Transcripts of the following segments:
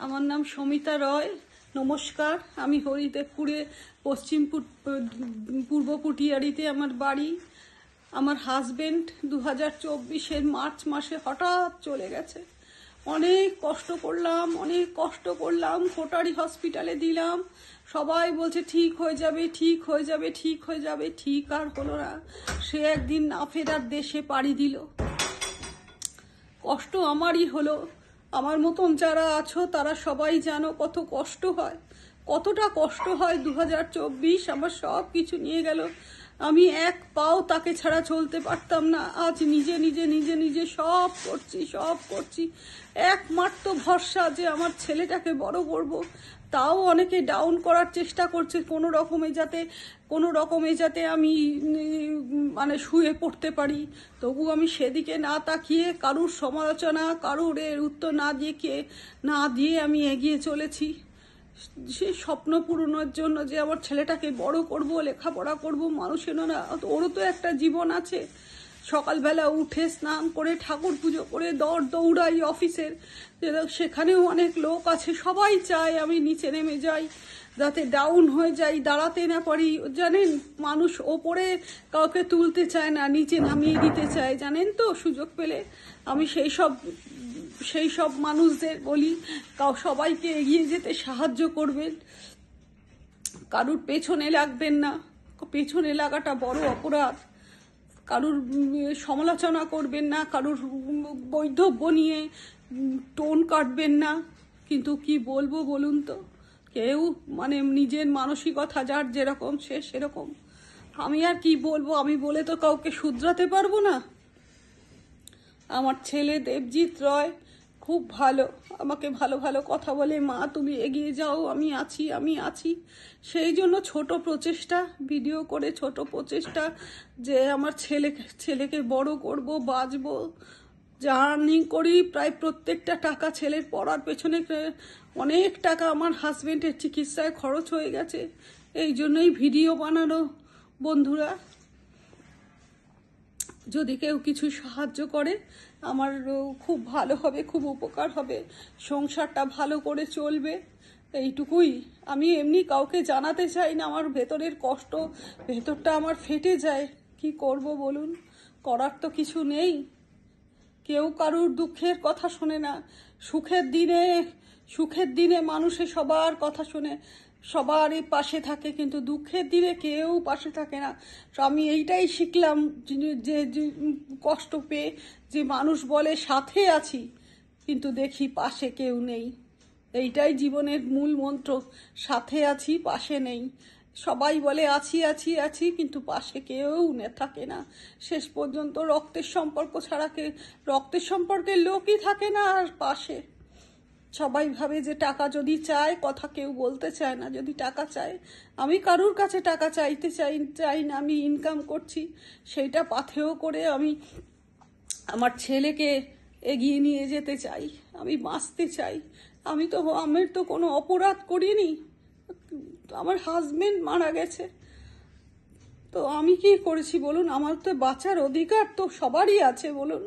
আমার নাম সমিতা রয়। নমস্কার, আমি হরিদেবপুরে পশ্চিম পূর্ব পুটিয়ারিতে আমার বাড়ি। আমার হাজবেন্ড 2024-এর মার্চ মাসে হঠাৎ চলে গেছে। অনেক কষ্ট করলাম, কোটারি হসপিটালে দিলাম। সবাই বলছে ঠিক হয়ে যাবে, ঠিক হয়ে যাবে, ঠিক হয়ে যাবে। ঠিক আর হলো না। সে একদিন না ফেরার দেশে পাড়ি দিল। কষ্ট আমারই হলো। আমার মতন যারা আছো তারা সবাই জানো কত কষ্ট হয়, কতটা কষ্ট হয়। 2024 আমার সব কিছু নিয়ে গেল। আমি এক পাও তাকে ছাড়া চলতে পারতাম না। আজ নিজে নিজে নিজে নিজে সব করছি। একমাত্র ভরসা যে আমার ছেলেটাকে বড় করব। তাও অনেকে ডাউন করার চেষ্টা করছে কোনো রকমে যাতে আমি মানে শুয়ে পড়তে পারি। তবু আমি সেদিকে না তাকিয়ে কারুর সমালোচনা, কারুর এর উত্তর না দিয়ে আমি এগিয়ে চলেছি। সে স্বপ্ন পূরণের জন্য যে আমার ছেলেটাকে বড় করব, লেখাপড়া করব, মানুষের না, ওরও তো একটা জীবন আছে। সকালবেলা উঠে স্নান করে ঠাকুর পুজো করে দৌড়াই অফিসের, সেখানেও অনেক লোক আছে। সবাই চায় আমি নিচে নেমে যাই, যাতে ডাউন হয়ে যাই, দাঁড়াতে না পারি। জানেন, মানুষ ওপরে কাউকে তুলতে চায় না, নিচে নামিয়ে দিতে চায়, জানেন তো। সুযোগ পেলে আমি সেই সব মানুষদের বলি, সবাইকে এগিয়ে যেতে সাহায্য করবেন, কারুর পেছনে লাগবেন না। পেছনে লাগাটা বড় অপরাধ। কারুর সমালোচনা করবেন না, কারুর বৈধব্য নিয়ে টোন কাটবেন না। কিন্তু কি বলবো বলুন তো, কেউ মানে নিজের মানসিকতা যার যেরকম সে সেরকম। আমি আর কি বলবো, আমি বলে তো কাউকে শুধরাতে পারবো না। আমার ছেলে দেবজিৎ রয় খুব ভালো, আমাকে ভালো ভালো কথা বলে, মা তুমি এগিয়ে যাও, আমি আছি। সেই জন্য ছোট প্রচেষ্টা, ভিডিও করে ছোট প্রচেষ্টা যে আমার ছেলেকে বড় করব, বাঁচবো। জার্নি করি, প্রায় প্রত্যেকটা টাকা ছেলের পড়ার পেছনে অনেক টাকা আমার হাজবেন্ডের চিকিৎসায় খরচ হয়ে গেছে। এই জন্যই ভিডিও বানানো। বন্ধুরা, যদি কেউ কিছু সাহায্য করে আমার খুব ভালো হবে, খুব উপকার হবে, সংসারটা ভালো করে চলবে। এইটুকুই আমি এমনি কাউকে জানাতে চাই না। আমার ভেতরের কষ্ট, ভেতরটা আমার ফেটে যায়। কি করব বলুন, করার তো কিছু নেই। কেউ কারুর দুঃখের কথা শোনে না। সুখের দিনে মানুষে সবার কথা শোনে, সবারই পাশে থাকে, কিন্তু দুঃখের দিনে কেউ পাশে থাকে না। আমি এইটাই শিখলাম যে কষ্ট পেয়ে, যে মানুষ বলে সাথে আছি, কিন্তু দেখি পাশে কেউ নেই। এইটাই জীবনের মূল মন্ত্র, সাথে আছি, পাশে নেই। সবাই বলে আছি, কিন্তু পাশে কেউ থাকে না। শেষ পর্যন্ত রক্তের সম্পর্কের লোকই থাকে না আর পাশে। সবাই ভাবে যে টাকা যদি চায়, কথা কেউ বলতে চায় না। যদি টাকা চায়, আমি কারুর কাছে টাকা চাইতে চাই না। আমি ইনকাম করছি, সেইটা পাথেয় করে আমি আমার ছেলেকে এগিয়ে নিয়ে যেতে চাই, আমি বাঁচতে চাই। আমার তো কোনো অপরাধ করিনি। আমার হাজবেন্ড মারা গেছে, তো আমি কি করেছি বলুন? আমার তো বাঁচার অধিকার তো সবারই আছে বলুন।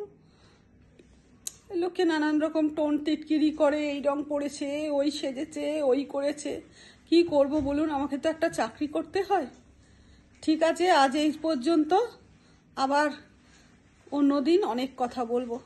লোকে নানান রকম টোন টিটকিরি করে, এই রং পড়েছে, ওই সেজেছে, ওই করেছে। কি করব বলুন, আমাকে তো একটা চাকরি করতে হয়। ঠিক আছে, আজ এই পর্যন্ত, আবার অন্যদিন অনেক কথা বলবো।